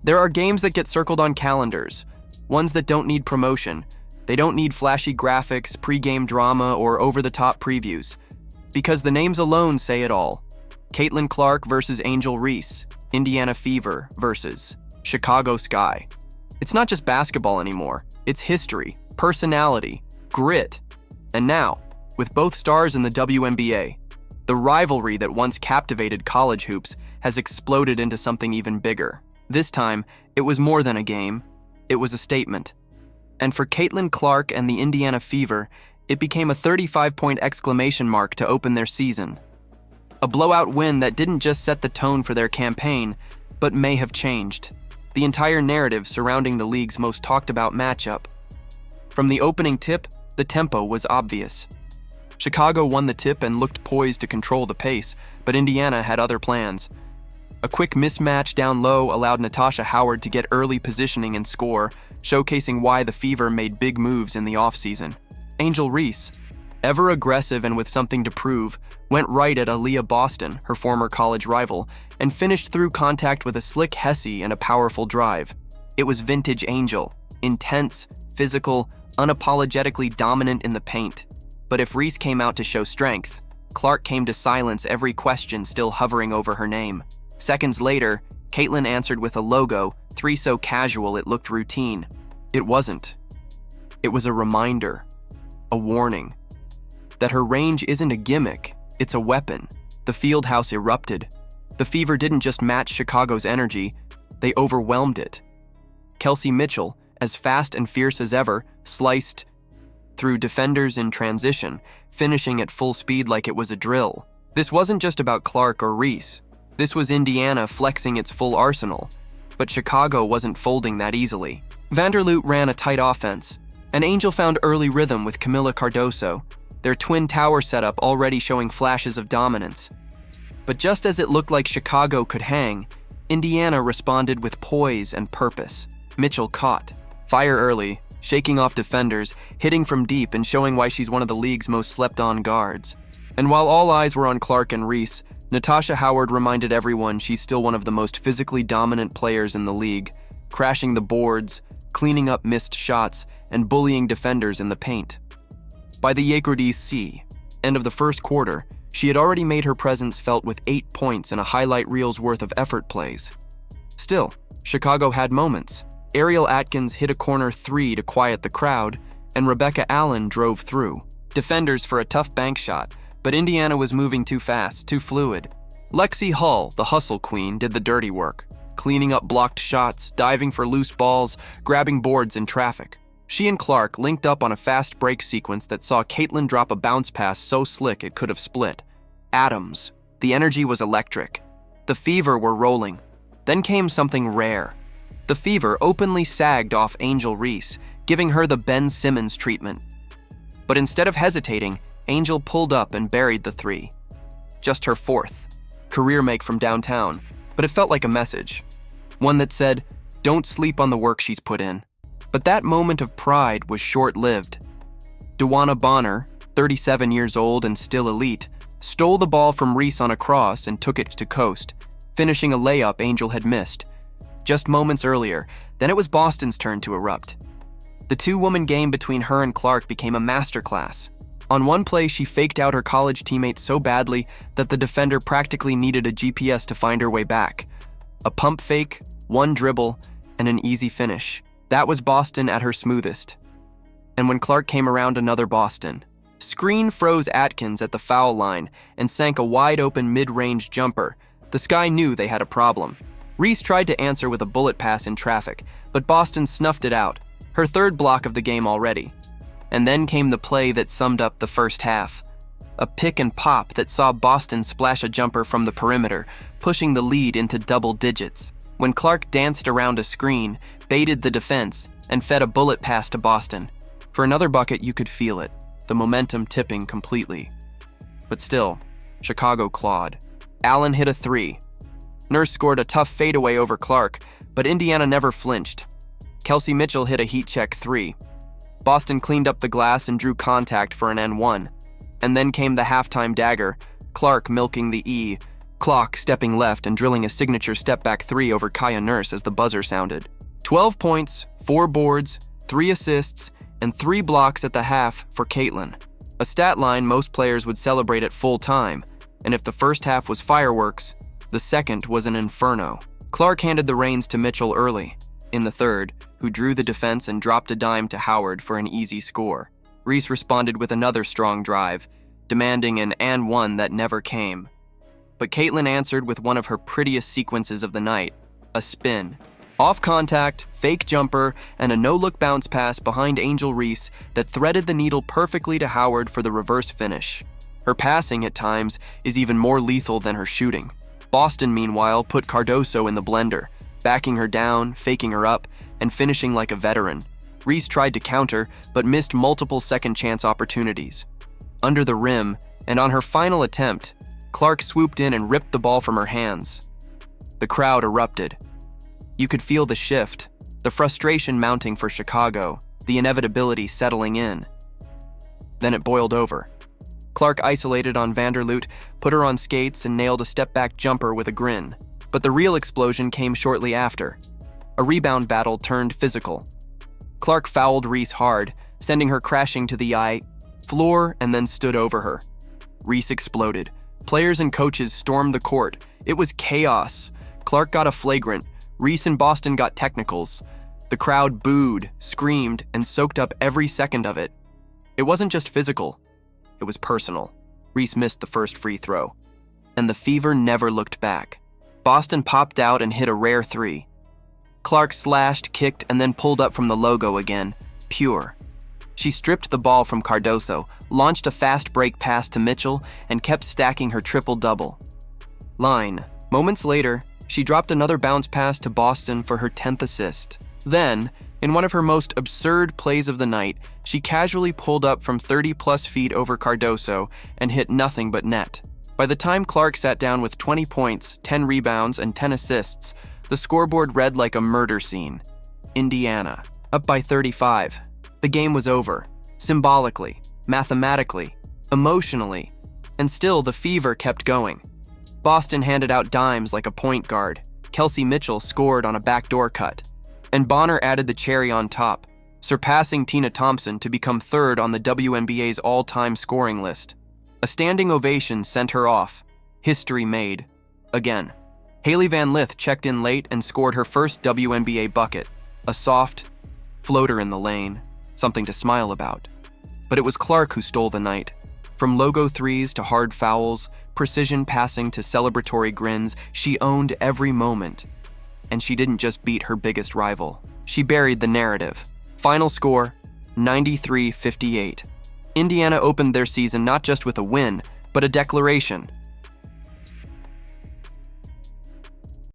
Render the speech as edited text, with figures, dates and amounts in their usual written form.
There are games that get circled on calendars, ones that don't need promotion. They don't need flashy graphics, pre-game drama, or over-the-top previews. Because the names alone say it all. Caitlin Clark versus Angel Reese, Indiana Fever versus Chicago Sky. It's not just basketball anymore. It's history, personality, grit. And now, with both stars in the WNBA, the rivalry that once captivated college hoops has exploded into something even bigger. This time, it was more than a game. It was a statement. And for Caitlin Clark and the Indiana Fever, it became a 35-point exclamation mark to open their season. A blowout win that didn't just set the tone for their campaign, but may have changed the entire narrative surrounding the league's most talked-about matchup. From the opening tip, the tempo was obvious. Chicago won the tip and looked poised to control the pace, but Indiana had other plans. A quick mismatch down low allowed Natasha Howard to get early positioning and score, showcasing why the Fever made big moves in the offseason. Angel Reese, ever aggressive and with something to prove, went right at Aaliyah Boston, her former college rival, and finished through contact with a slick Hesse and a powerful drive. It was vintage Angel, intense, physical, unapologetically dominant in the paint. But if Reese came out to show strength, Clark came to silence every question still hovering over her name. Seconds later, Caitlin answered with a logo, three so casual it looked routine. It wasn't. It was a reminder, a warning, that her range isn't a gimmick, it's a weapon. The field house erupted. The Fever didn't just match Chicago's energy, they overwhelmed it. Kelsey Mitchell, as fast and fierce as ever, sliced through defenders in transition, finishing at full speed like it was a drill. This wasn't just about Clark or Reese. This was Indiana flexing its full arsenal. But Chicago wasn't folding that easily. Vanderloot ran a tight offense, and Angel found early rhythm with Camila Cardoso, their twin tower setup already showing flashes of dominance. But just as it looked like Chicago could hang, Indiana responded with poise and purpose. Mitchell caught fire early, shaking off defenders, hitting from deep and showing why she's one of the league's most slept-on guards. And while all eyes were on Clark and Reese, Natasha Howard reminded everyone she's still one of the most physically dominant players in the league, crashing the boards, cleaning up missed shots, and bullying defenders in the paint. By the Yekrodis end of the first quarter, she had already made her presence felt with 8 points and a highlight reel's worth of effort plays. Still, Chicago had moments. Ariel Atkins hit a corner three to quiet the crowd, and Rebecca Allen drove through. Defenders for a tough bank shot, but Indiana was moving too fast, too fluid. Lexi Hull, the hustle queen, did the dirty work, cleaning up blocked shots, diving for loose balls, grabbing boards in traffic. She and Clark linked up on a fast break sequence that saw Caitlin drop a bounce pass so slick it could have split. Atoms. The energy was electric. The Fever were rolling. Then came something rare. The Fever openly sagged off Angel Reese, giving her the Ben Simmons treatment. But instead of hesitating, Angel pulled up and buried the three. Just her fourth. Career make from downtown, but it felt like a message. One that said, don't sleep on the work she's put in. But that moment of pride was short-lived. Dewana Bonner, 37 years old and still elite, stole the ball from Reese on a cross and took it to coast, finishing a layup Angel had missed. Just moments earlier, then it was Boston's turn to erupt. The two-woman game between her and Clark became a masterclass. On one play, she faked out her college teammate so badly that the defender practically needed a GPS to find her way back. A pump fake, one dribble, and an easy finish. That was Boston at her smoothest. And when Clark came around, another Boston. Screen froze Atkins at the foul line and sank a wide-open mid-range jumper. The Sky knew they had a problem. Reese tried to answer with a bullet pass in traffic, but Boston snuffed it out, her third block of the game already. And then came the play that summed up the first half. A pick and pop that saw Boston splash a jumper from the perimeter, pushing the lead into double digits. When Clark danced around a screen, baited the defense, and fed a bullet pass to Boston. For another bucket, you could feel it, the momentum tipping completely. But still, Chicago clawed. Allen hit a three. Nurse scored a tough fadeaway over Clark, but Indiana never flinched. Kelsey Mitchell hit a heat check three. Boston cleaned up the glass and drew contact for an N1. And then came the halftime dagger, Clark milking the E, Clock stepping left and drilling a signature step-back 3 over Kaya Nurse as the buzzer sounded. 12 points, 4 boards, 3 assists, and 3 blocks at the half for Caitlin. A stat line most players would celebrate at full time, and if the first half was fireworks, the second was an inferno. Clark handed the reins to Mitchell early, in the third, who drew the defense and dropped a dime to Howard for an easy score. Reese responded with another strong drive, demanding an and one that never came. But Caitlin answered with one of her prettiest sequences of the night, a spin. Off contact, fake jumper, and a no-look bounce pass behind Angel Reese that threaded the needle perfectly to Howard for the reverse finish. Her passing, at times, is even more lethal than her shooting. Boston, meanwhile, put Cardoso in the blender, backing her down, faking her up, and finishing like a veteran. Reese tried to counter, but missed multiple second-chance opportunities. Under the rim, and on her final attempt, Clark swooped in and ripped the ball from her hands. The crowd erupted. You could feel the shift, the frustration mounting for Chicago, the inevitability settling in. Then it boiled over. Clark isolated on Vanderloot, put her on skates, and nailed a step-back jumper with a grin. But the real explosion came shortly after. A rebound battle turned physical. Clark fouled Reese hard, sending her crashing to the floor and then stood over her. Reese exploded. Players and coaches stormed the court. It was chaos. Clark got a flagrant. Reese and Boston got technicals. The crowd booed, screamed, and soaked up every second of it. It wasn't just physical. It was personal. Reese missed the first free throw. And the fever never looked back. Boston popped out and hit a rare 3. Clark slashed, kicked, and then pulled up from the logo again, pure. She stripped the ball from Cardoso, launched a fast break pass to Mitchell, and kept stacking her triple-double. Moments later, she dropped another bounce pass to Boston for her 10th assist. Then, in one of her most absurd plays of the night, she casually pulled up from 30-plus feet over Cardoso and hit nothing but net. By the time Clark sat down with 20 points, 10 rebounds, and 10 assists, the scoreboard read like a murder scene. Indiana, up by 35. The game was over, symbolically, mathematically, emotionally, and still the fever kept going. Boston handed out dimes like a point guard. Kelsey Mitchell scored on a backdoor cut. And Bonner added the cherry on top, surpassing Tina Thompson to become third on the WNBA's all-time scoring list. A standing ovation sent her off. History made. Again. Haley Van Lith checked in late and scored her first WNBA bucket. A soft floater in the lane. Something to smile about. But it was Clark who stole the night. From logo threes to hard fouls, precision passing to celebratory grins, she owned every moment. And she didn't just beat her biggest rival. She buried the narrative. Final score, 93-58. Indiana opened their season not just with a win, but a declaration.